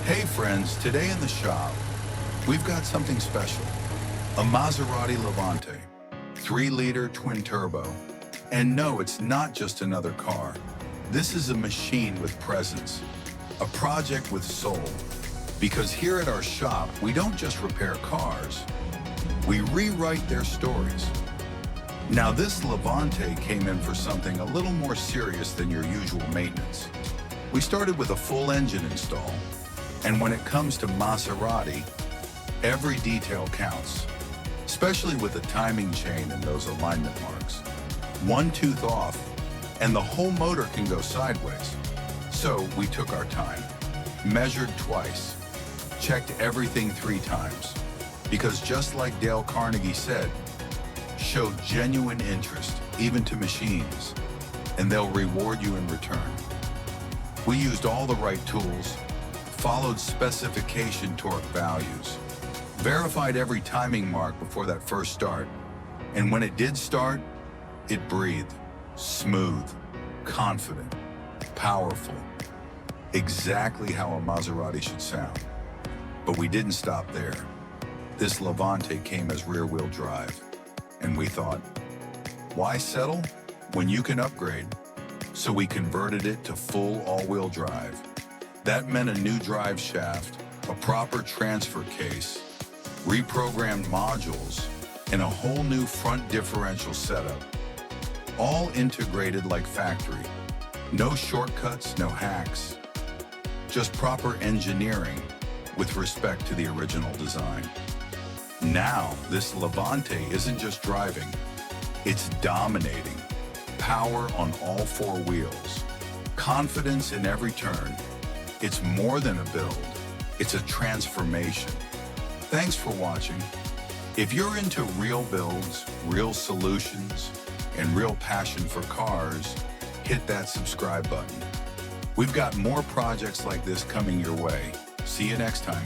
Hey friends, today in the shop, we've got something special. A Maserati Levante, 3-liter twin-turbo. And no, it's not just another car. This is a machine with presence, a project with soul. Because here at our shop, we don't just repair cars, we rewrite their stories. Now this Levante came in for something a little more serious than your usual maintenance. We started with a full engine install, and when it comes to Maserati, every detail counts, especially with the timing chain and those alignment marks. One tooth off, and the whole motor can go sideways. So we took our time, measured twice, checked everything 3 times, because just like Dale Carnegie said, show genuine interest, even to machines, and they'll reward you in return. We used all the right tools, followed specification torque values, verified every timing mark before that first start, and when it did start, it breathed, smooth, confident, powerful, exactly how a Maserati should sound. But we didn't stop there. This Levante came as rear-wheel drive, and we thought, why settle when you can upgrade? So we converted it to full all-wheel drive. That meant a new drive shaft, a proper transfer case, reprogrammed modules, and a whole new front differential setup. All integrated like factory. No shortcuts, no hacks. Just proper engineering with respect to the original design. Now, this Levante isn't just driving, it's dominating. Power on all 4 wheels. Confidence in every turn. It's more than a build, it's a transformation. Thanks for watching. If you're into real builds, real solutions, and real passion for cars, hit that subscribe button. We've got more projects like this coming your way. See you next time.